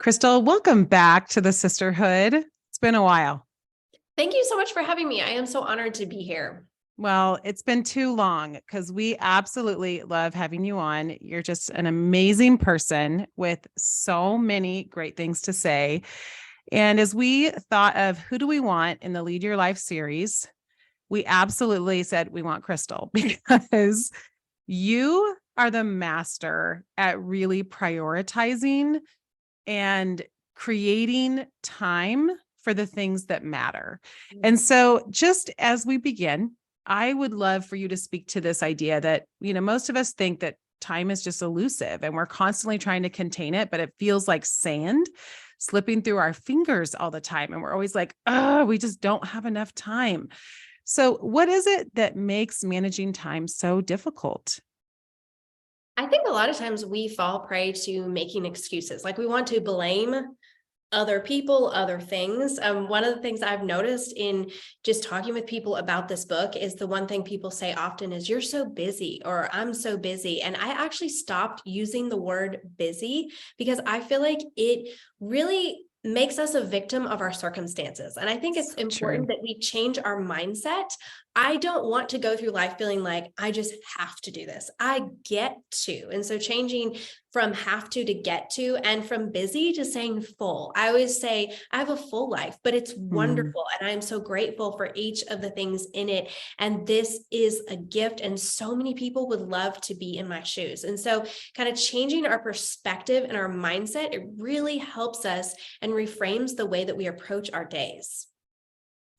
Crystal, welcome back to the Sisterhood. It's been a while. Thank you so much for having me. I am so honored to be here. Well, it's been too long because we absolutely love having you on. You're just an amazing person with so many great things to say. And as we thought of who do we want in the Lead Your Life series, we absolutely said we want Crystal because you are the master at really prioritizing and creating time for the things that matter. And so just as we begin, I would love for you to speak to this idea that, most of us think that time is just elusive and we're constantly trying to contain it, but it feels like sand slipping through our fingers all the time. And we're always like, oh, we just don't have enough time. So what is it that makes managing time so difficult? I think a lot of times we fall prey to making excuses. Like we want to blame other people, other things. One of the things I've noticed in just talking with people about this book is the one thing people say often is, you're so busy, or I'm so busy. And I actually stopped using the word busy because I feel like it really makes us a victim of our circumstances. And I think it's important that we change our mindset. I don't want to go through life feeling like I just have to do this. I get to. And so changing from have to get to, and from busy to saying full. I always say I have a full life, but it's wonderful. And I'm so grateful for each of the things in it. And this is a gift. And so many people would love to be in my shoes. And so kind of changing our perspective and our mindset, it really helps us and reframes the way that we approach our days.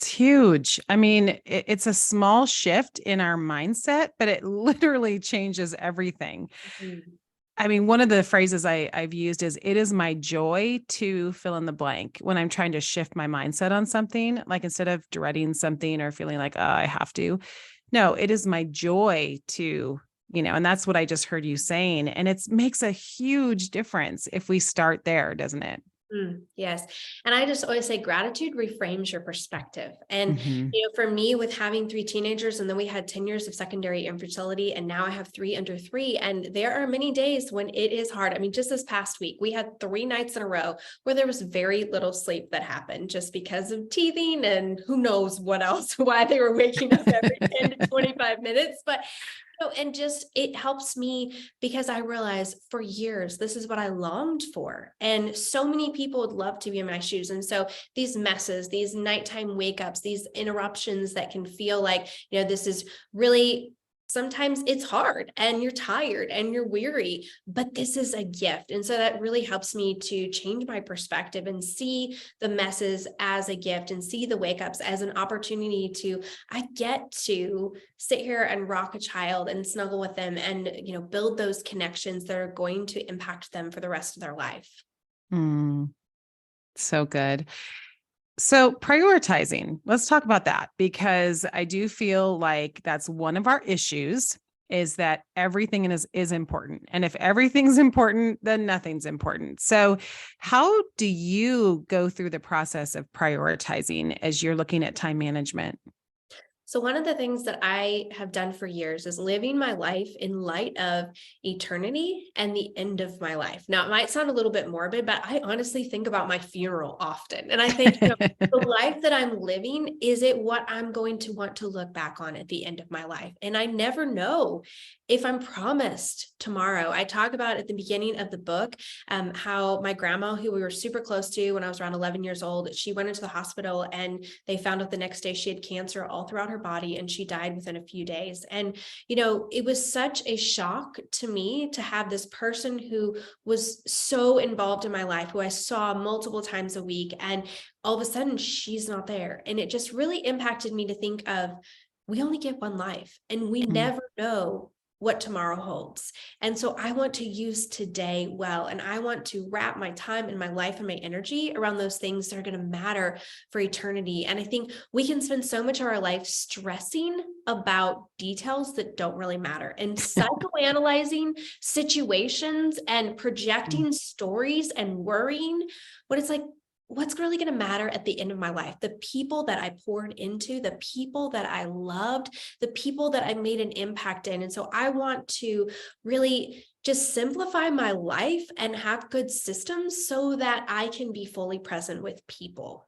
It's huge. I mean, it's a small shift in our mindset, but it literally changes everything. Mhm. I mean, one of the phrases I've used is, it is my joy to fill in the blank when I'm trying to shift my mindset on something, like instead of dreading something or feeling like, oh, I have to. No, it is my joy to, and that's what I just heard you saying. And it makes a huge difference if we start there, doesn't it? Yes. And I just always say gratitude reframes your perspective. And, Mhm. for me, with having three teenagers, and then we had 10 years of secondary infertility, and now I have three under three. And there are many days when it is hard. I mean, just this past week, we had 3 nights in a row where there was very little sleep that happened just because of teething and who knows what else, why they were waking up every 10 to 25 minutes. But and just it helps me because I realize for years, this is what I longed for. And so many people would love to be in my shoes. And so these messes, these nighttime wake ups, these interruptions that can feel like, this is really, sometimes it's hard and you're tired and you're weary, but this is a gift. And so that really helps me to change my perspective and see the messes as a gift and see the wake ups as an opportunity to, I get to sit here and rock a child and snuggle with them and, build those connections that are going to impact them for the rest of their life. Mm, so good. So prioritizing, let's talk about that, because I do feel like that's one of our issues, is that everything is important. And if everything's important, then nothing's important. So how do you go through the process of prioritizing as you're looking at time management? So one of the things that I have done for years is living my life in light of eternity and the end of my life. Now, it might sound a little bit morbid, but I honestly think about my funeral often. And I think, the life that I'm living, is it what I'm going to want to look back on at the end of my life? And I never know if I'm promised tomorrow. I talk about at the beginning of the book how my grandma, who we were super close to when I was around 11 years old, she went into the hospital and they found out the next day she had cancer all throughout her body and she died within a few days. And, it was such a shock to me to have this person who was so involved in my life, who I saw multiple times a week, and all of a sudden she's not there. And it just really impacted me to think of, we only get one life and we Mm. never know what tomorrow holds. And so I want to use today well, and I want to wrap my time and my life and my energy around those things that are going to matter for eternity. And I think we can spend so much of our life stressing about details that don't really matter, and psychoanalyzing situations and projecting stories and worrying, what it's like, what's really going to matter at the end of my life? The people that I poured into, the people that I loved, the people that I made an impact in. And so I want to really just simplify my life and have good systems so that I can be fully present with people.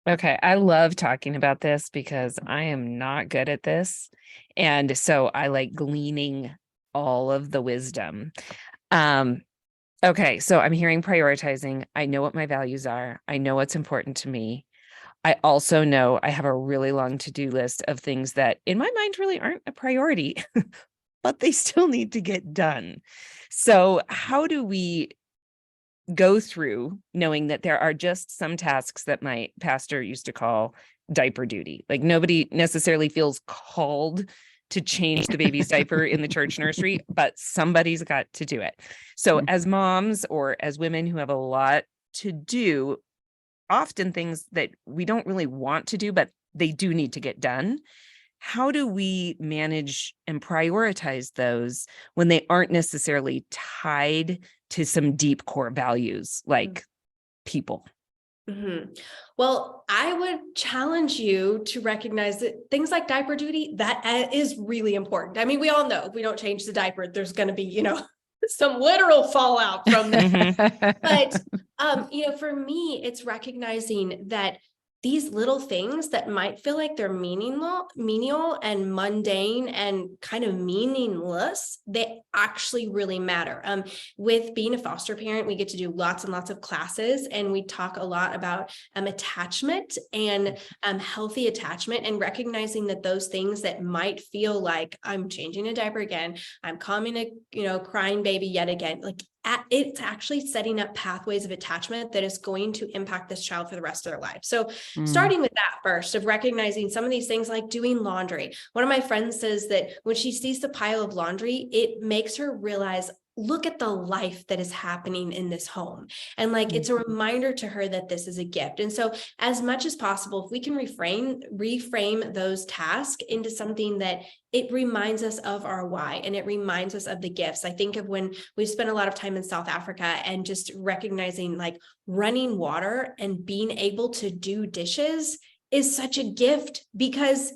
Okay, I love talking about this because I am not good at this. And so I like gleaning all of the wisdom. Okay, so I'm hearing prioritizing. I know what my values are. I know what's important to me. I also know I have a really long to-do list of things that in my mind really aren't a priority, but they still need to get done. So how do we go through knowing that there are just some tasks that my pastor used to call diaper duty? Like nobody necessarily feels called to change the baby's diaper in the church nursery, but somebody's got to do it. So as moms or as women who have a lot to do, often things that we don't really want to do, but they do need to get done. How do we manage and prioritize those when they aren't necessarily tied to some deep core values like people? Well, I would challenge you to recognize that things like diaper duty, that is really important. I mean, we all know if we don't change the diaper, there's going to be, some literal fallout from that. But, for me, it's recognizing that these little things that might feel like they're menial and mundane and kind of meaningless, they actually really matter. With being a foster parent, we get to do lots and lots of classes, and we talk a lot about attachment and healthy attachment, and recognizing that those things that might feel like I'm changing a diaper again, I'm calming a crying baby yet again, like it's actually setting up pathways of attachment that is going to impact this child for the rest of their life. So starting with that first, of recognizing some of these things like doing laundry. One of my friends says that when she sees the pile of laundry, it makes her realize, look at the life that is happening in this home. And it's a reminder to her that this is a gift. And so as much as possible, if we can reframe those tasks into something that it reminds us of our why, and it reminds us of the gifts. I think of when we spent a lot of time in South Africa and just recognizing running water and being able to do dishes is such a gift, because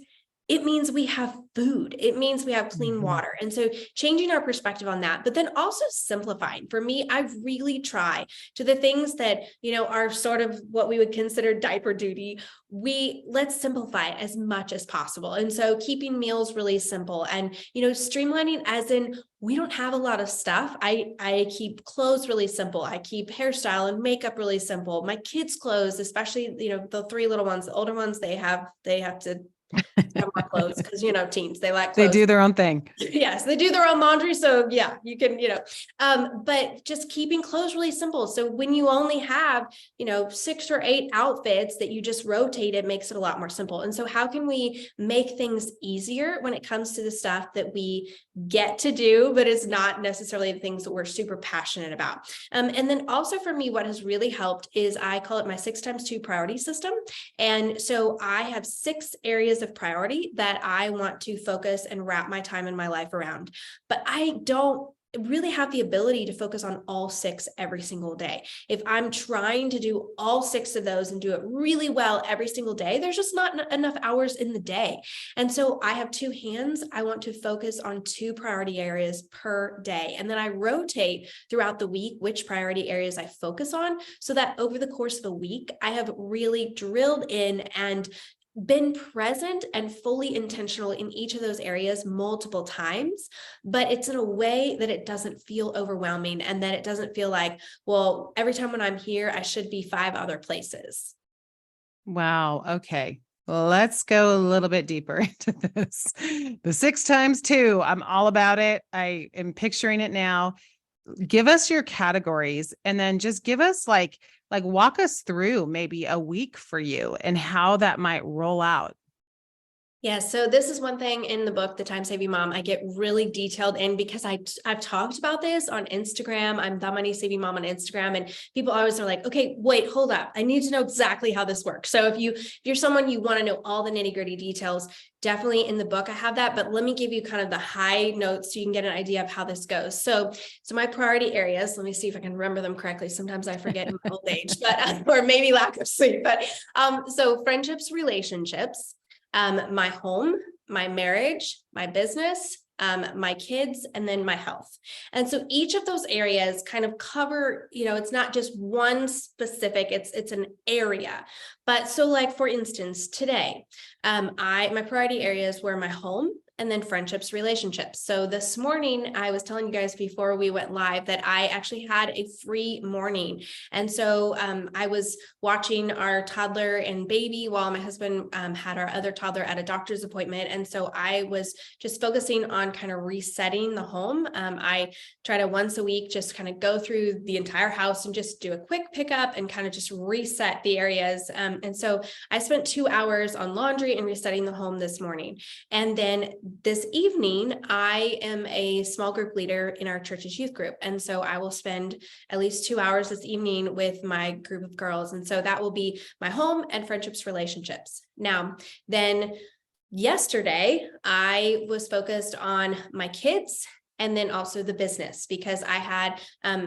it means we have food. It means we have clean water. And so changing our perspective on that, but then also simplifying. For me, I really try to the things that, are sort of what we would consider diaper duty. Let's simplify it as much as possible. And so keeping meals really simple and, streamlining, as in we don't have a lot of stuff. I keep clothes really simple. I keep hairstyle and makeup really simple. My kids' clothes, especially, the three little ones, the older ones, they have to have more clothes because teens, they like clothes. They do their own thing. Yes, they do their own laundry. So yeah, you can, but just keeping clothes really simple. So when you only have 6 or 8 outfits that you just rotate, it makes it a lot more simple. And so how can we make things easier when it comes to the stuff that we get to do, but it's not necessarily the things that we're super passionate about? And then also for me, what has really helped is I call it my 6x2 priority system. And so I have 6 areas of priority that I want to focus and wrap my time in my life around. But I don't really have the ability to focus on all 6 every single day. If I'm trying to do all 6 of those and do it really well every single day, there's just not enough hours in the day. And so I have 2 hands. I want to focus on 2 priority areas per day. And then I rotate throughout the week which priority areas I focus on, so that over the course of a week, I have really drilled in and been present and fully intentional in each of those areas multiple times, but it's in a way that it doesn't feel overwhelming, and that it doesn't feel like, well, every time when I'm here, I should be 5 other places. Wow. Okay. Let's go a little bit deeper into this. The 6x2, I'm all about it. I am picturing it now. Give us your categories, and then just give us walk us through maybe a week for you and how that might roll out. Yeah, so this is one thing in the book, The Time Saving Mom, I get really detailed in, because I've talked about this on Instagram. I'm the Money Saving Mom on Instagram, and people always are like, okay, wait, hold up. I need to know exactly how this works. So if you're someone, you want to know all the nitty gritty details, definitely in the book, I have that, but let me give you kind of the high notes so you can get an idea of how this goes. So my priority areas, let me see if I can remember them correctly. Sometimes I forget in my old age, but, or maybe lack of sleep, but, so friendships, relationships, my home, my marriage, my business, my kids, and then my health. And so each of those areas kind of cover, it's not just one specific, it's an area. But so like, for instance, today, my priority areas were my home, and then friendships, relationships. So this morning, I was telling you guys before we went live that I actually had a free morning. And so I was watching our toddler and baby while my husband had our other toddler at a doctor's appointment. And so I was just focusing on kind of resetting the home. I try to once a week just kind of go through the entire house and just do a quick pickup and kind of just reset the areas. And so I spent 2 hours on laundry and resetting the home this morning. And then this evening, I am a small group leader in our church's youth group. And so I will spend at least 2 hours this evening with my group of girls. And so that will be my home and friendships, relationships. Now, then yesterday, I was focused on my kids and then also the business, because I had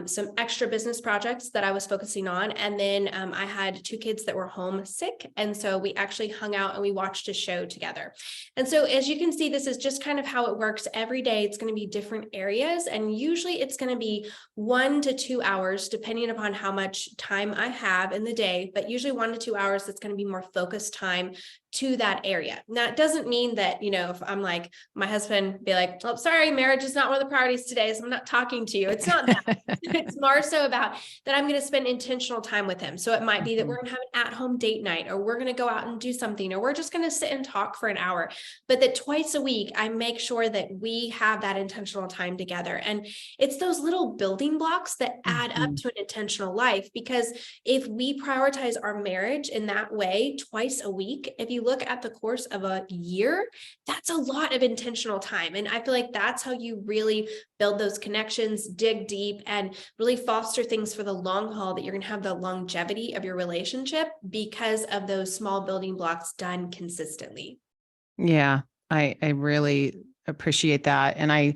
some extra business projects that I was focusing on. And then I had 2 kids that were homesick. And so we actually hung out and we watched a show together. And so as you can see, this is just kind of how it works. Every day it's going to be different areas. And usually it's going to be 1 to 2 hours, depending upon how much time I have in the day, but usually 1 to 2 hours, that's going to be more focused time to that area. Now, it doesn't mean that, if I'm like, my husband be like, oh, sorry, marriage is not one of the priorities today, so I'm not talking to you. It's not that. It's more so about that I'm going to spend intentional time with him. So it might be that we're going to have an at-home date night, or we're going to go out and do something, or we're just going to sit and talk for an hour. But that twice a week, I make sure that we have that intentional time together. And it's those little building blocks that add up to an intentional life. Because if we prioritize our marriage in that way twice a week, if you look at the course of a year, that's a lot of intentional time. And I feel like that's how you really build those connections, dig deep, and really foster things for the long haul, that you're going to have the longevity of your relationship because of those small building blocks done consistently. Yeah, I really appreciate that. And I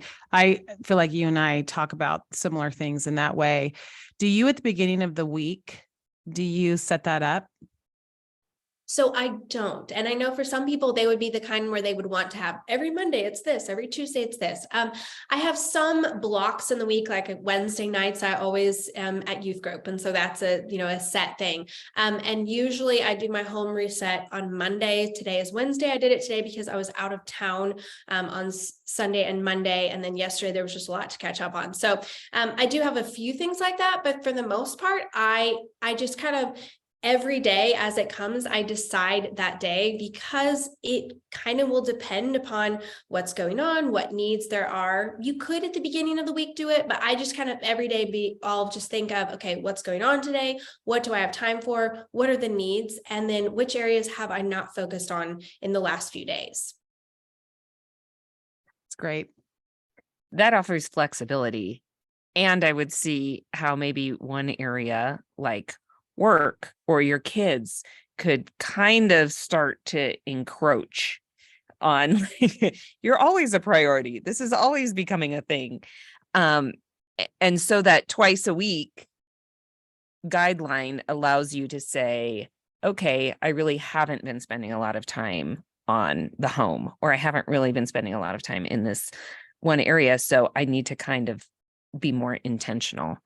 feel like you and I talk about similar things in that way. Do you, at the beginning of the week, do you set that up? So I don't. And I know for some people, they would be the kind where they would want to have every Monday, it's this, every Tuesday, it's this. I have some blocks in the week, like Wednesday nights, I always am at youth group. And so that's a set thing. And usually I do my home reset on Monday. Today is Wednesday. I did it today because I was out of town on Sunday and Monday. And then yesterday there was just a lot to catch up on. So I do have a few things like that, but for the most part, I just kind of, every day as it comes, I decide that day, because it kind of will depend upon what's going on, what needs there are. You could at the beginning of the week do it, but I just kind of every day I'll just think of, okay, what's going on today? What do I have time for? What are the needs? And then which areas have I not focused on in the last few days? It's great. That offers flexibility. And I would see how maybe one area like work or your kids could kind of start to encroach on you're always a priority. This is always becoming a thing. And so that twice a week guideline allows you to say, okay, I really haven't been spending a lot of time on the home, or I haven't really been spending a lot of time in this one area. So I need to kind of be more intentional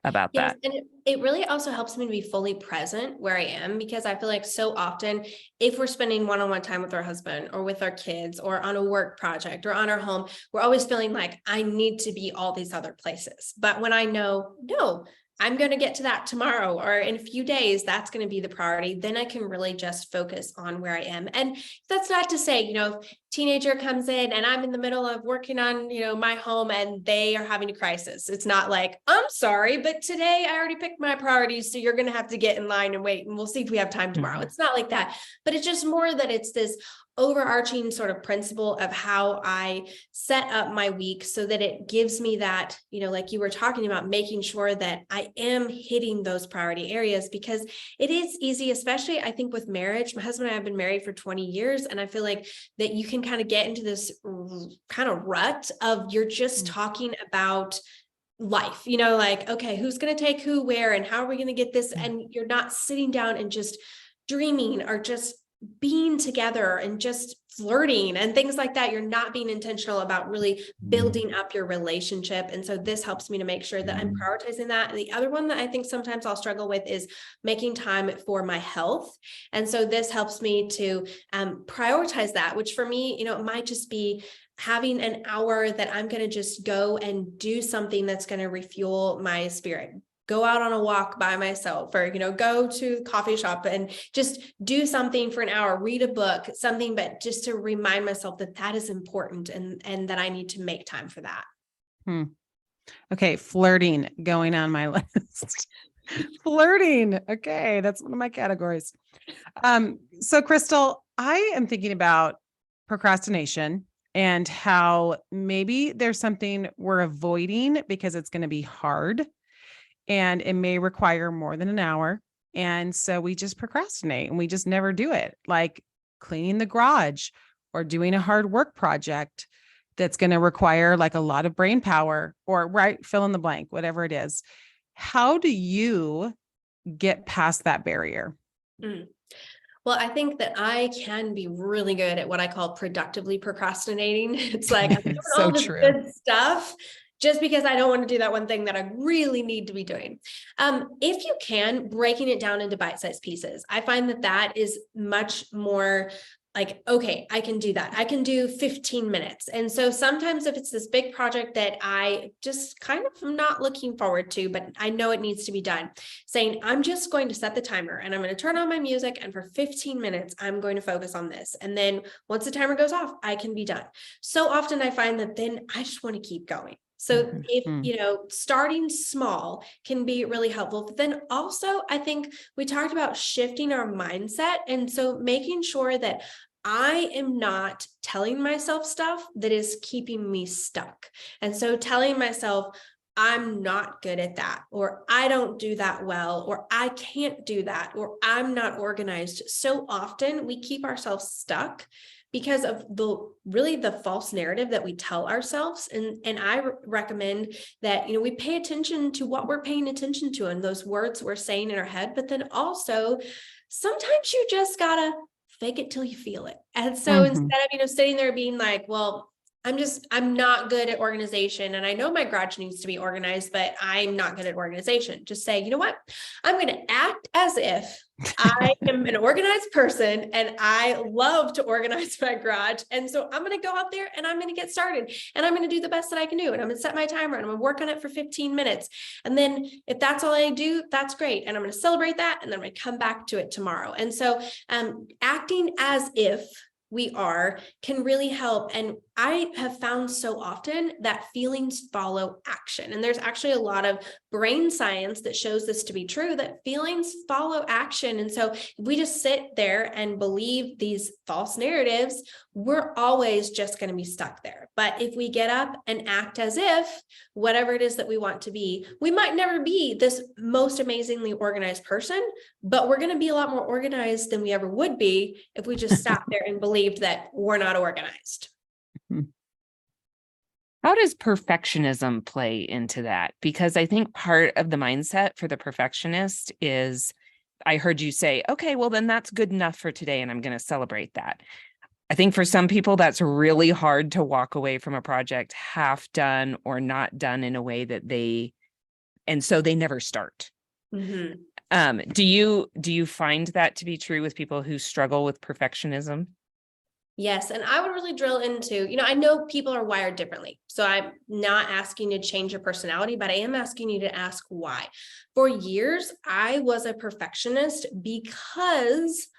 about that. And it really also helps me to be fully present where I am, because I feel like so often if we're spending one-on-one time with our husband or with our kids or on a work project or on our home, we're always feeling like I need to be all these other places. But when I know, no, I'm going to get to that tomorrow or in a few days, that's going to be the priority, then I can really just focus on where I am. And that's not to say, teenager comes in and I'm in the middle of working on, my home and they are having a crisis. It's not like, I'm sorry, but today I already picked my priorities. So you're going to have to get in line and wait, and we'll see if we have time tomorrow. It's not like that, but it's just more that it's this overarching sort of principle of how I set up my week so that it gives me that, like you were talking about, making sure that I am hitting those priority areas, because it is easy, especially I think with marriage. My husband and I have been married for 20 years. And I feel like that you can kind of get into this kind of rut of you're just talking about life, like, okay, who's going to take who where and how are we going to get this? And you're not sitting down and just dreaming or just being together and just flirting and things like that. You're not being intentional about really building up your relationship. And so this helps me to make sure that I'm prioritizing that. And the other one that I think sometimes I'll struggle with is making time for my health. And so this helps me to prioritize that, which for me, it might just be having an hour that I'm going to just go and do something that's going to refuel my spirit. Go out on a walk by myself, or, go to coffee shop and just do something for an hour, read a book, something, but just to remind myself that that is important and that I need to make time for that. Okay. Flirting going on my list. Flirting. Okay. That's one of my categories. So Crystal, I am thinking about procrastination and how maybe there's something we're avoiding because it's going to be hard. And it may require more than an hour. And so we just procrastinate and we just never do it, like cleaning the garage or doing a hard work project that's going to require like a lot of brain power, or fill in the blank, whatever it is. How do you get past that barrier? Well, I think that I can be really good at what I call productively procrastinating. It's like I'm doing So all this true. good stuff just because I don't want to do that one thing that I really need to be doing. If you can, breaking it down into bite-sized pieces, I find that that is much more like, okay, I can do that. I can do 15 minutes. And so sometimes if it's this big project that I just kind of am not looking forward to, but I know it needs to be done, saying, I'm just going to set the timer and I'm going to turn on my music. And for 15 minutes, I'm going to focus on this. And then once the timer goes off, I can be done. So often I find that then I just want to keep going. So if, starting small can be really helpful, but then also I think we talked about shifting our mindset. And so making sure that I am not telling myself stuff that is keeping me stuck. And so telling myself, I'm not good at that, or I don't do that well, or I can't do that, or I'm not organized. So often we keep ourselves stuck because of the false narrative that we tell ourselves. And I recommend that, we pay attention to what we're paying attention to and those words we're saying in our head, but then also sometimes you just gotta fake it till you feel it. And so instead of, sitting there being like, well, I'm not good at organization. And I know my garage needs to be organized, but I'm not good at organization. Just say, you know what? I'm going to act as if I am an organized person and I love to organize my garage. And so I'm going to go out there and I'm going to get started and I'm going to do the best that I can do. And I'm going to set my timer and I'm going to work on it for 15 minutes. And then if that's all I do, that's great. And I'm going to celebrate that. And then I'm going to come back to it tomorrow. And so acting as if we can really help. And I have found so often that feelings follow action. And there's actually a lot of brain science that shows this to be true, that feelings follow action. And so if we just sit there and believe these false narratives, we're always just going to be stuck there. But if we get up and act as if whatever it is that we want to be, we might never be this most amazingly organized person, but we're going to be a lot more organized than we ever would be if we just sat there and believed that we're not organized. How does perfectionism play into that? Because I think part of the mindset for the perfectionist is, I heard you say, okay, well, then that's good enough for today, and I'm going to celebrate that. I think for some people, that's really hard to walk away from a project half done or not done in a way that and so they never start. Do you find that to be true with people who struggle with perfectionism? Yes. And I would really drill into, I know people are wired differently. So I'm not asking you to change your personality, but I am asking you to ask why. For years, I was a perfectionist because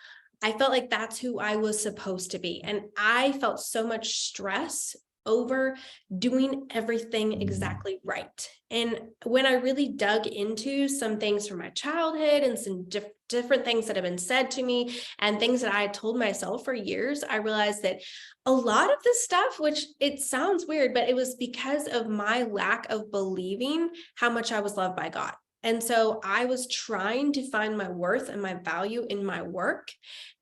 I felt like that's who I was supposed to be. And I felt so much stress over doing everything exactly right. And when I really dug into some things from my childhood and some different things that have been said to me and things that I had told myself for years, I realized that a lot of this stuff, which it sounds weird, but it was because of my lack of believing how much I was loved by God. And so I was trying to find my worth and my value in my work,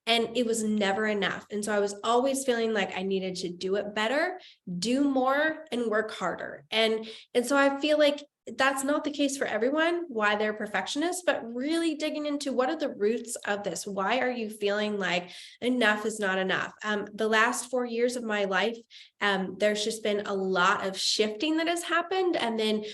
and it was never enough. And so I was always feeling like I needed to do it better, do more, and work harder. And so I feel like that's not the case for everyone, why they're perfectionists, but really digging into what are the roots of this? Why are you feeling like enough is not enough? The last 4 years of my life, there's just been a lot of shifting that has happened. And then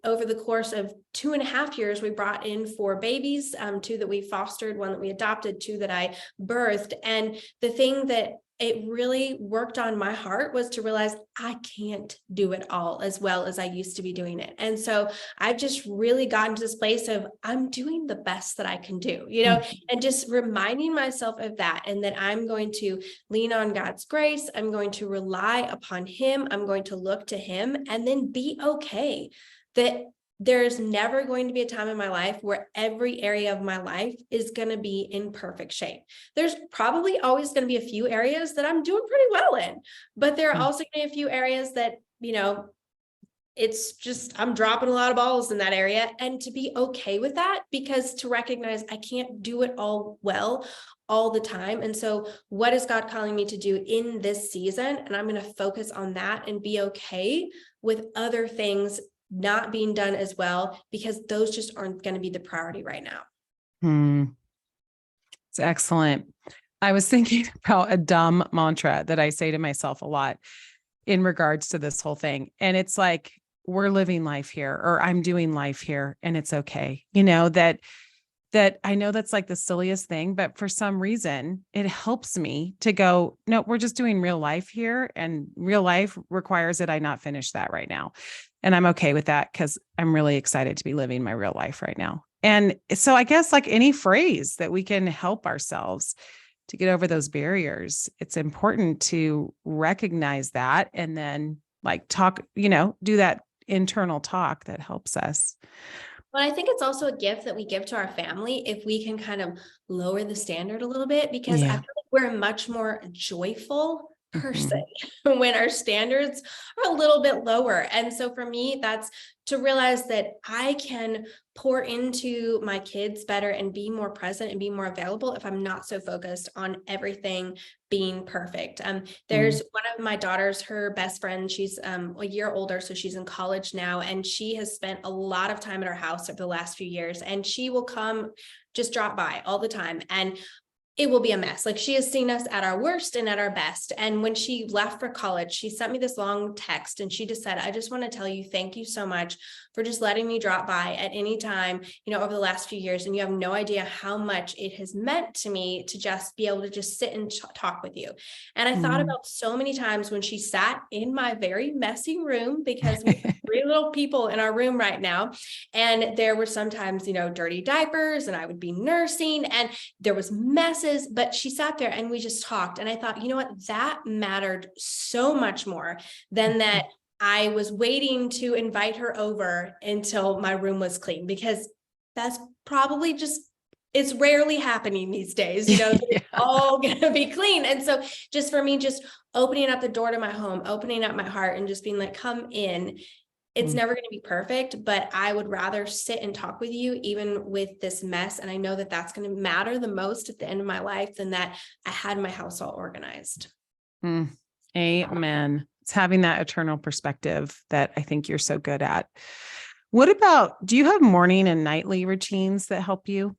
over the course of 2.5 years, we brought in 4 babies, 2 that we fostered, 1 that we adopted, 2 that I birthed. And the thing that it really worked on my heart was to realize I can't do it all as well as I used to be doing it. And so I've just really gotten to this place of I'm doing the best that I can do, and just reminding myself of that. And that I'm going to lean on God's grace. I'm going to rely upon Him. I'm going to look to Him, and then be okay that there's never going to be a time in my life where every area of my life is going to be in perfect shape. There's probably always going to be a few areas that I'm doing pretty well in, but there are also going to be a few areas that, it's just, I'm dropping a lot of balls in that area, and to be okay with that, because to recognize I can't do it all well all the time. And so what is God calling me to do in this season? And I'm going to focus on that and be okay with other things not being done as well, because those just aren't going to be the priority right now. It's excellent. I was thinking about a dumb mantra that I say to myself a lot in regards to this whole thing. And it's like, we're living life here, or I'm doing life here, and it's okay. That I know that's like the silliest thing, but for some reason it helps me to go, no, we're just doing real life here, and real life requires that I not finish that right now. And I'm okay with that, because I'm really excited to be living my real life right now. And so I guess like any phrase that we can help ourselves to get over those barriers, it's important to recognize that, and then like talk, do that internal talk that helps us. But I think it's also a gift that we give to our family if we can kind of lower the standard a little bit, because I feel like we're a much more joyful person when our standards are a little bit lower. And so for me, that's to realize that I can pour into my kids better and be more present and be more available if I'm not so focused on everything being perfect. There's one of my daughters, her best friend, she's a year older, so she's in college now, and she has spent a lot of time at our house over the last few years, and she will come just drop by all the time, and it will be a mess. Like, she has seen us at our worst and at our best. And when she left for college, she sent me this long text, and she just said, I just want to tell you, thank you so much for just letting me drop by at any time, over the last few years. And you have no idea how much it has meant to me to just be able to just sit and talk with you. And I thought about so many times when she sat in my very messy room, because we have 3 little people in our room right now. And there were sometimes, dirty diapers, and I would be nursing, and there was messes, but she sat there and we just talked. And I thought, you know what, that mattered so much more than that I was waiting to invite her over until my room was clean, because that's probably just, it's rarely happening these days, it's all gonna be clean. And so just for me, just opening up the door to my home, opening up my heart, and just being like, come in. It's never going to be perfect, but I would rather sit and talk with you even with this mess. And I know that that's going to matter the most at the end of my life than that I had my house all organized. Amen. It's having that eternal perspective that I think you're so good at. What about, do you have morning and nightly routines that help you?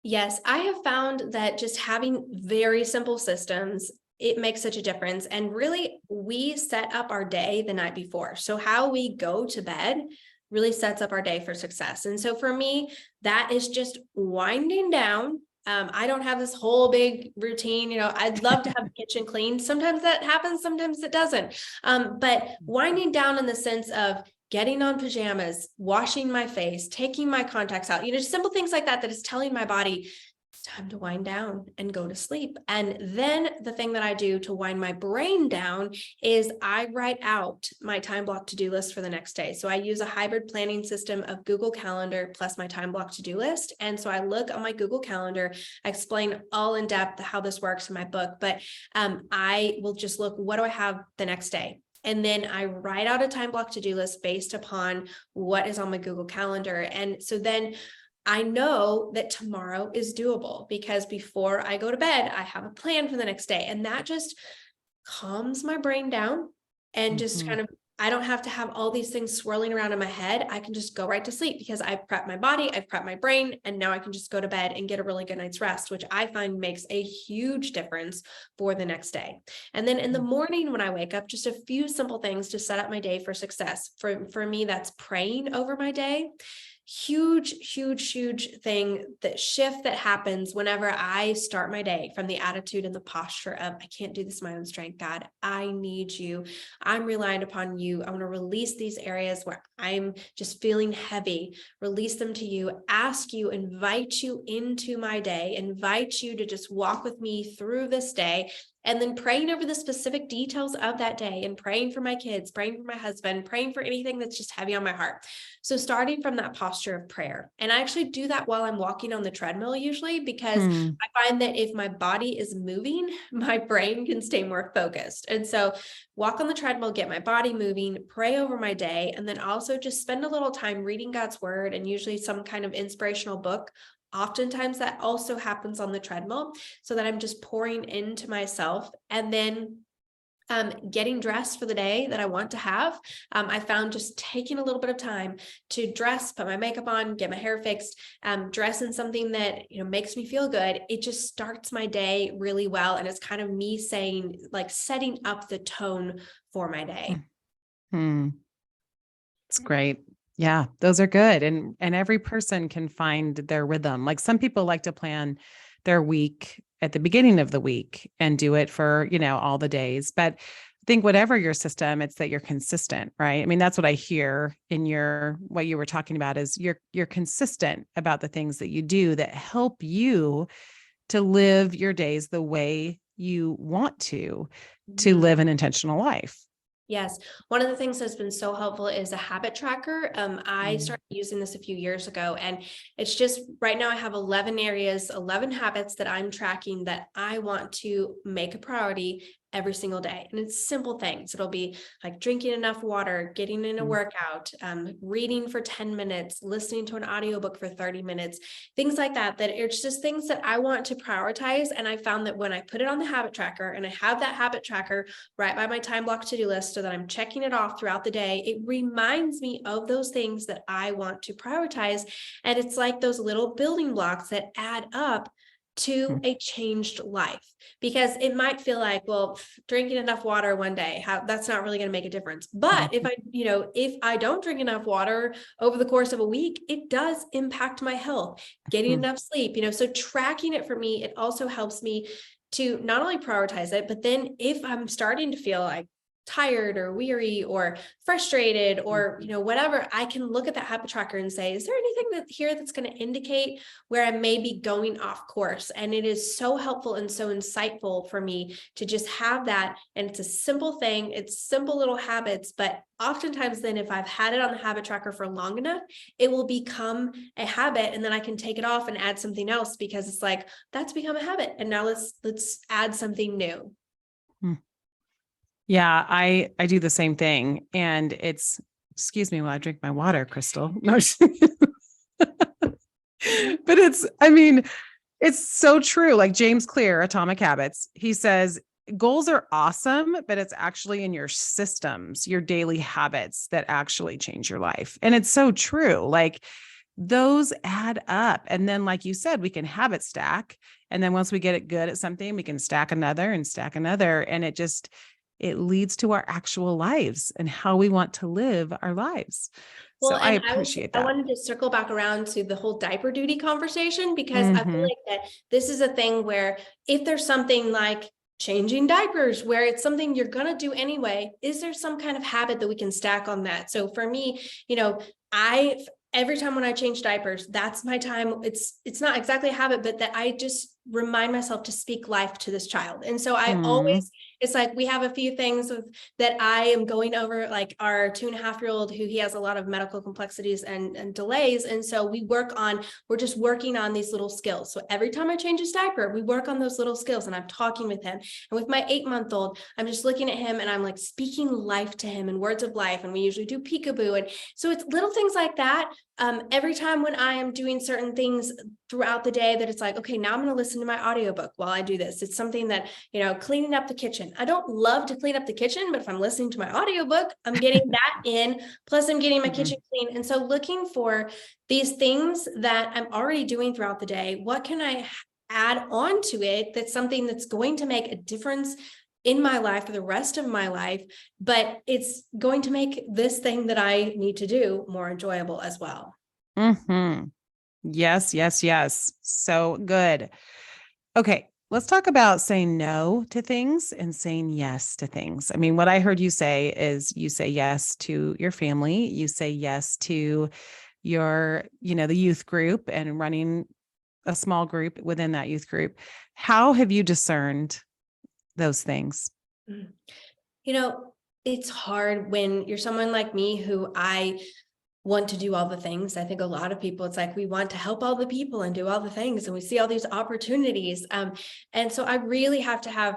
Yes, I have found that just having very simple systems, it makes such a difference. And really, we set up our day the night before. So how we go to bed really sets up our day for success. And so for me, that is just winding down. I don't have this whole big routine. I'd love to have the kitchen clean. Sometimes that happens, sometimes it doesn't. But winding down in the sense of getting on pajamas, washing my face, taking my contacts out, just simple things like that, that is telling my body it's time to wind down and go to sleep. And then the thing that I do to wind my brain down is I write out my time block to-do list for the next day. So I use a hybrid planning system of Google Calendar plus my time block to-do list. And so I look on my Google Calendar, I explain all in depth how this works in my book, but I will just look, what do I have the next day? And then I write out a time block to-do list based upon what is on my Google Calendar. And so then I know that tomorrow is doable, because before I go to bed, I have a plan for the next day. And that just calms my brain down and just kind of I don't have to have all these things swirling around in my head. I can just go right to sleep because I've prepped my body, I've prepped my brain, and now I can just go to bed and get a really good night's rest, which I find makes a huge difference for the next day. And then in the morning when I wake up, just a few simple things to set up my day for success. For me, that's praying over my day. Huge thing, that shift that happens whenever I start my day from the attitude and the posture of, I can't do this in my own strength, God, I need you. I'm relying upon you. I want to release these areas where I'm just feeling heavy, release them to you, ask you, invite you into my day, invite you to just walk with me through this day. And then praying over the specific details of that day and praying for my kids, praying for my husband, praying for anything that's just heavy on my heart. So starting from that posture of prayer. And I actually do that while I'm walking on the treadmill usually, because I find that if my body is moving, my brain can stay more focused. And so walk on the treadmill, get my body moving, pray over my day, and then also just spend a little time reading God's word and usually some kind of inspirational book. Oftentimes that also happens on the treadmill, so that I'm just pouring into myself, and then getting dressed for the day that I want to have. I found just taking a little bit of time to dress, put my makeup on, get my hair fixed, dress in something that, makes me feel good. It just starts my day really well. And it's kind of me saying, like, setting up the tone for my day. It's great. Yeah, those are good. And every person can find their rhythm. Like some people like to plan their week at the beginning of the week and do it for, all the days. But I think whatever your system, it's that you're consistent, right? I mean, that's what I hear in what you were talking about is you're consistent about the things that you do that help you to live your days the way you want to live an intentional life. Yes. One of the things that's been so helpful is a habit tracker. I started using this a few years ago, and it's just right now I have 11 areas, 11 habits that I'm tracking that I want to make a priority every single day. And it's simple things. It'll be like drinking enough water, getting in a workout, reading for 10 minutes, listening to an audiobook for 30 minutes, things like that, that it's just things that I want to prioritize. And I found that when I put it on the habit tracker and I have that habit tracker right by my time block to-do list so that I'm checking it off throughout the day, it reminds me of those things that I want to prioritize. And it's like those little building blocks that add up to a changed life, because it might feel like, well, drinking enough water one day, that's not really going to make a difference. But if I don't drink enough water over the course of a week, it does impact my health. Getting enough sleep, so tracking it for me, it also helps me to not only prioritize it, but then if I'm starting to feel like tired or weary or frustrated or whatever, I can look at that habit tracker and say, is there anything that's going to indicate where I may be going off course? And it is so helpful and so insightful for me to just have that. And it's a simple thing, it's simple little habits, but oftentimes then if I've had it on the habit tracker for long enough, it will become a habit, and then I can take it off and add something else, because it's like, that's become a habit, and now let's add something new. Yeah, I do the same thing. And excuse me while I drink my water, Crystal. No, but it's so true. Like James Clear, Atomic Habits, he says, goals are awesome, but it's actually in your systems, your daily habits that actually change your life. And it's so true. Like those add up. And then, like you said, we can habit stack. And then once we get it good at something, we can stack another and stack another. And it leads to our actual lives and how we want to live our lives. Well, so I appreciate that. I wanted to circle back around to the whole diaper duty conversation, because I feel like that this is a thing where if there's something like changing diapers, where it's something you're going to do anyway, is there some kind of habit that we can stack on that? So for me, every time when I change diapers, that's my time. It's not exactly a habit, but that I just remind myself to speak life to this child. And so I always, it's like we have a few things that I am going over, like our 2.5-year-old, who he has a lot of medical complexities and delays. And so we're just working on these little skills. So every time I change his diaper, we work on those little skills, and I'm talking with him. And with my 8-month-old, I'm just looking at him and I'm like speaking life to him and words of life. And we usually do peekaboo. And so it's little things like that. Every time when I am doing certain things throughout the day, that it's like, okay, now I'm going to listen listen to my audiobook while I do this. It's something that, cleaning up the kitchen. I don't love to clean up the kitchen, but if I'm listening to my audiobook, I'm getting that in, plus I'm getting my kitchen clean. And so looking for these things that I'm already doing throughout the day, what can I add on to it that's something that's going to make a difference in my life for the rest of my life, but it's going to make this thing that I need to do more enjoyable as well. Yes, yes, yes. So good. Okay, let's talk about saying no to things and saying yes to things. I mean, what I heard you say is you say yes to your family, you say yes to your, the youth group and running a small group within that youth group. How have you discerned those things? It's hard when you're someone like me who I want to do all the things. I think a lot of people, it's like we want to help all the people and do all the things, and we see all these opportunities. And so I really have to have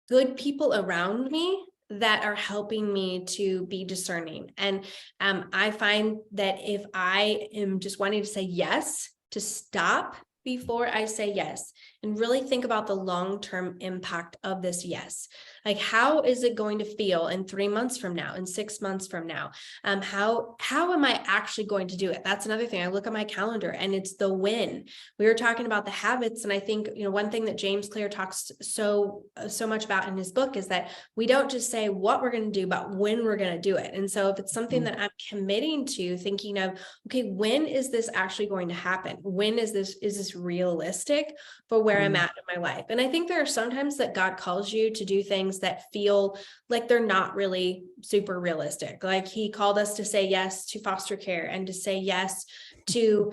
good people around me that are helping me to be discerning. And I find that if I am just wanting to say yes, to stop before I say yes and really think about the long-term impact of this yes. Like, how is it going to feel in 3 months from now, in 6 months from now? How am I actually going to do it? That's another thing. I look at my calendar and it's the when. We were talking about the habits. And I think, one thing that James Clear talks so much about in his book is that we don't just say what we're going to do, but when we're going to do it. And so if it's something that I'm committing to, thinking of, okay, when is this actually going to happen? When is this realistic for where I'm at in my life? And I think there are sometimes that God calls you to do things that feel like they're not really super realistic. Like he called us to say yes to foster care and to say yes to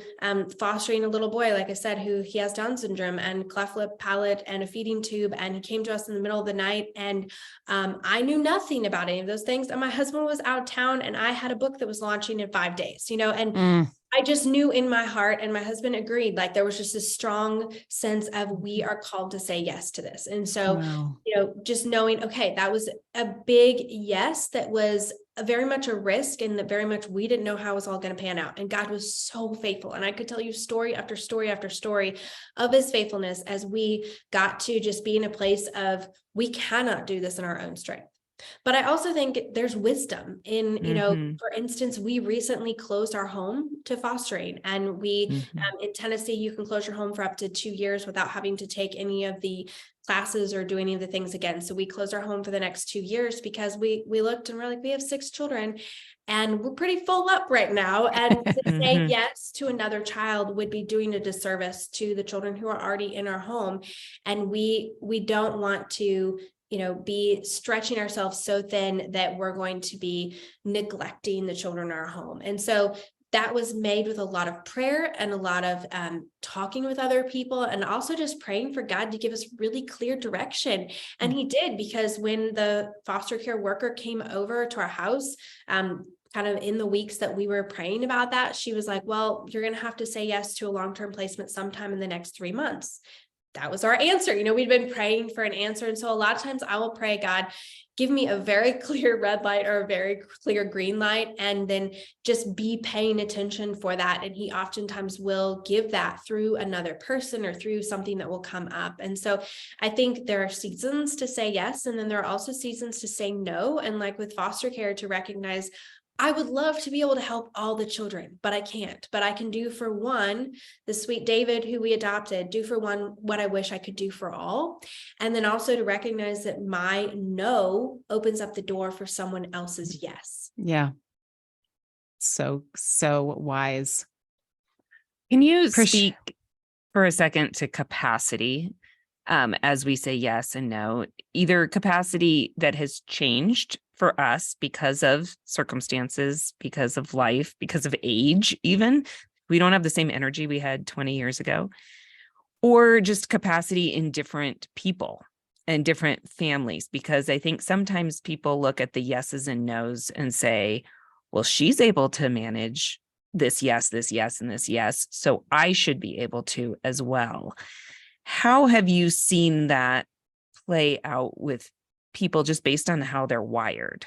fostering a little boy, like I said, who he has Down syndrome and cleft lip palate and a feeding tube. And he came to us in the middle of the night, and I knew nothing about any of those things. And my husband was out of town, and I had a book that was launching in 5 days, and I just knew in my heart, and my husband agreed, like there was just a strong sense of we are called to say yes to this. And so, just knowing, okay, that was a big yes, that was very much a risk, and that very much we didn't know how it was all going to pan out. And God was so faithful. And I could tell you story after story after story of his faithfulness as we got to just be in a place of we cannot do this in our own strength. But I also think there's wisdom in, for instance, we recently closed our home to fostering, and we, in Tennessee, you can close your home for up to 2 years without having to take any of the classes or do any of the things again. So we closed our home for the next 2 years because we looked and we're like, we have 6 children and we're pretty full up right now. And to say yes to another child would be doing a disservice to the children who are already in our home. And we don't want to be stretching ourselves so thin that we're going to be neglecting the children in our home. And so that was made with a lot of prayer and a lot of talking with other people, and also just praying for God to give us really clear direction. And he did, because when the foster care worker came over to our house, kind of in the weeks that we were praying about that, she was like, well, you're going to have to say yes to a long-term placement sometime in the next 3 months. That was our answer. We'd been praying for an answer. And so a lot of times I will pray, God, give me a very clear red light or a very clear green light, and then just be paying attention for that. And he oftentimes will give that through another person or through something that will come up. And so I think there are seasons to say yes, and then there are also seasons to say no. And like with foster care, to recognize, I would love to be able to help all the children, but I can't. But I can do for one, the sweet David who we adopted, do for one what I wish I could do for all. And then also to recognize that my no opens up the door for someone else's yes. Yeah. So wise. Can you speak for a second to capacity as we say yes and no, either capacity that has changed for us because of circumstances, because of life, because of age, even we don't have the same energy we had 20 years ago, or just capacity in different people and different families? Because I think sometimes people look at the yeses and nos and say, well, she's able to manage this yes, and this yes, so I should be able to as well. How have you seen that play out with people just based on how they're wired?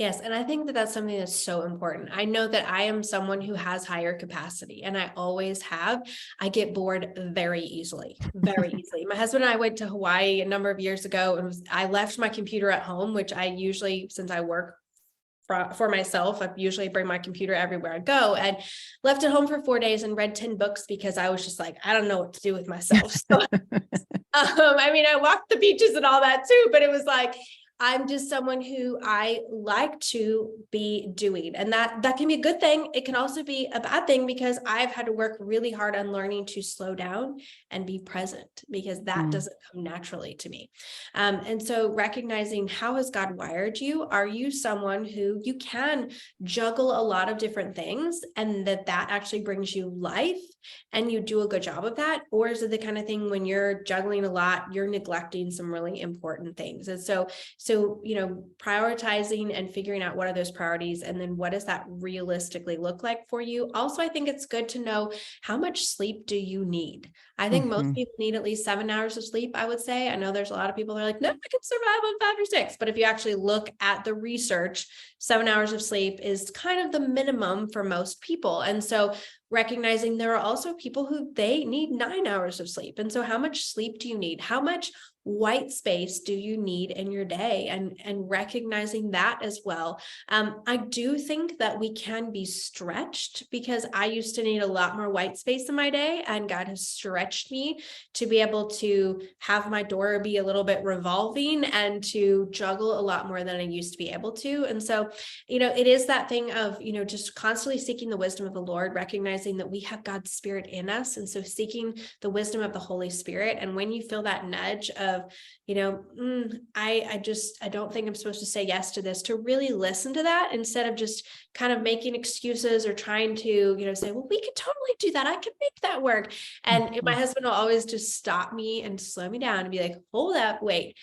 Yes. And I think that that's something that's so important. I know that I am someone who has higher capacity, and I always have. I get bored very easily, very easily. My husband and I went to Hawaii a number of years ago, and I left my computer at home, which I usually, since I work for myself, I usually bring my computer everywhere I go, and left it home for 4 days and read 10 books because I was just like, I don't know what to do with myself. So, I mean, I walked the beaches and all that too, but it was like, I'm just someone who I like to be doing, and that can be a good thing. It can also be a bad thing because I've had to work really hard on learning to slow down and be present, because that doesn't come naturally to me. And so recognizing, how has God wired you? Are you someone who you can juggle a lot of different things, and that actually brings you life and you do a good job of that? Or is it the kind of thing when you're juggling a lot, you're neglecting some really important things? And so, prioritizing and figuring out what are those priorities, and then what does that realistically look like for you? Also, I think it's good to know, how much sleep do you need? I think most people need at least 7 hours of sleep, I would say. I know there's a lot of people that are like, no, I can survive on 5 or 6. But if you actually look at the research, 7 hours of sleep is kind of the minimum for most people. And so recognizing there are also people who they need 9 hours of sleep. And so how much sleep do you need? How much white space do you need in your day? And recognizing that as well. I do think that we can be stretched, because I used to need a lot more white space in my day, and God has stretched me to be able to have my door be a little bit revolving and to juggle a lot more than I used to be able to. And so, it is that thing of, just constantly seeking the wisdom of the Lord, recognizing that we have God's Spirit in us. And so seeking the wisdom of the Holy Spirit. And when you feel that nudge of, I don't think I'm supposed to say yes to this, to really listen to that, instead of just kind of making excuses or trying to, say, well, we could totally do that. I can make that work. And my husband will always just stop me and slow me down and be like, hold up, wait,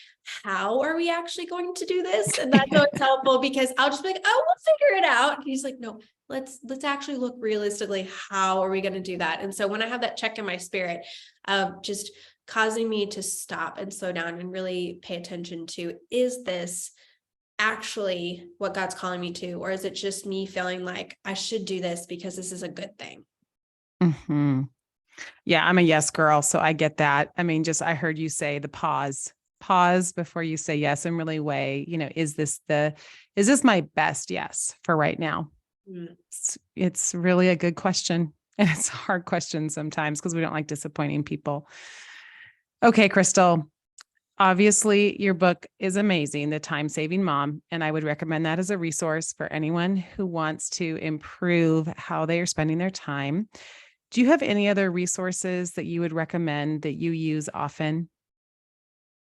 how are we actually going to do this? And that's always helpful, because I'll just be like, oh, we'll figure it out. And he's like, no, let's actually look realistically, how are we going to do that? And so when I have that check in my spirit of just causing me to stop and slow down and really pay attention to, is this actually what God's calling me to? Or is it just me feeling like I should do this because this is a good thing? Yeah, I'm a yes girl. So I get that. I mean, I heard you say the pause before you say yes, and really weigh, is this my best yes for right now? It's really a good question. And it's a hard question sometimes, because we don't like disappointing people. Okay, Crystal, obviously your book is amazing, The Time-Saving Mom, and I would recommend that as a resource for anyone who wants to improve how they are spending their time. Do you have any other resources that you would recommend that you use often?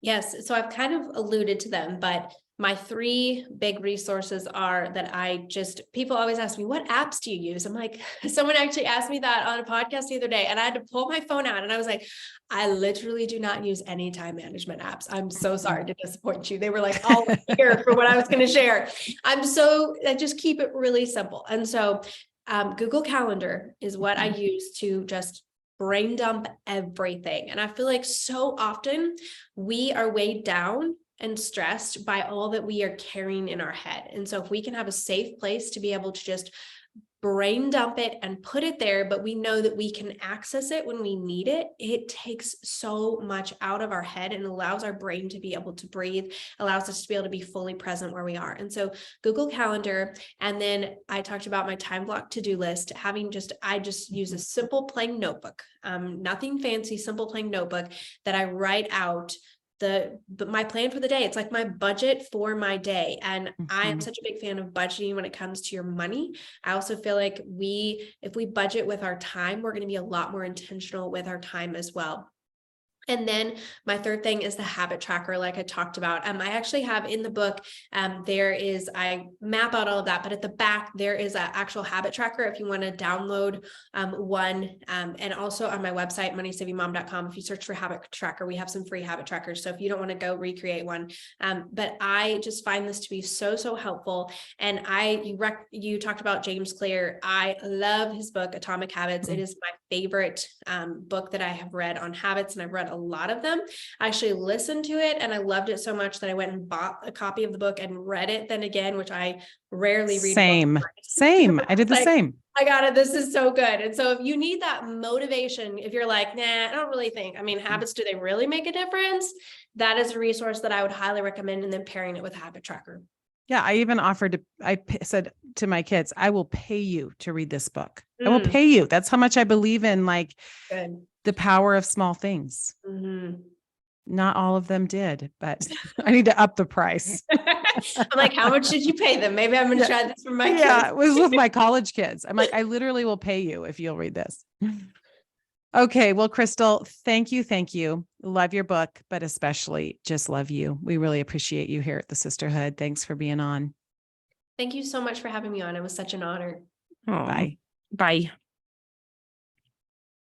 Yes. So I've kind of alluded to them, but my 3 big resources are that people always ask me, what apps do you use? I'm like, someone actually asked me that on a podcast the other day, and I had to pull my phone out, and I was like, I literally do not use any time management apps. I'm so sorry to disappoint you. They were like all here for what I was going to share. I just keep it really simple. And so Google Calendar is what I use to just brain dump everything. And I feel like so often we are weighed down and stressed by all that we are carrying in our head. And so if we can have a safe place to be able to just brain dump it and put it there, but we know that we can access it when we need it, it takes so much out of our head and allows our brain to be able to breathe, allows us to be able to be fully present where we are. And so Google Calendar. And then I talked about my time block to-do list, I just use a simple plain notebook, nothing fancy, simple plain notebook that I write out my plan for the day. It's like my budget for my day. And I am such a big fan of budgeting when it comes to your money. I also feel like if we budget with our time, we're going to be a lot more intentional with our time as well. And then my third thing is the habit tracker, like I talked about. I actually have in the book, I map out all of that, but at the back, there is an actual habit tracker if you want to download one. And also on my website, moneysavingmom.com, if you search for habit tracker, we have some free habit trackers. So if you don't want to go recreate one, but I just find this to be so, so helpful. And you talked about James Clear. I love his book, Atomic Habits. It is my favorite book that I have read on habits, and I've read a lot of them. I actually listened to it and I loved it so much that I went and bought a copy of the book and read it then again, which I rarely read. Same. I did the same. I got it. This is so good. And so if you need that motivation, if you're like, nah, I don't really think, I mean, habits, do they really make a difference? That is a resource that I would highly recommend, and then pairing it with Habit Tracker. Yeah. I even offered to, said to my kids, I will pay you to read this book. I will pay you. That's how much I believe in like the power of small things. Not all of them did, but I need to up the price. I'm like, how much did you pay them? Maybe I'm going to try this for my kids. Yeah, it was with my college kids. I'm like, I literally will pay you if you'll read this. Okay. Well, Crystal, thank you. Thank you. Love your book, but especially just love you. We really appreciate you here at the Sisterhood. Thanks for being on. Thank you so much for having me on. It was such an honor. Aw. Bye. Bye.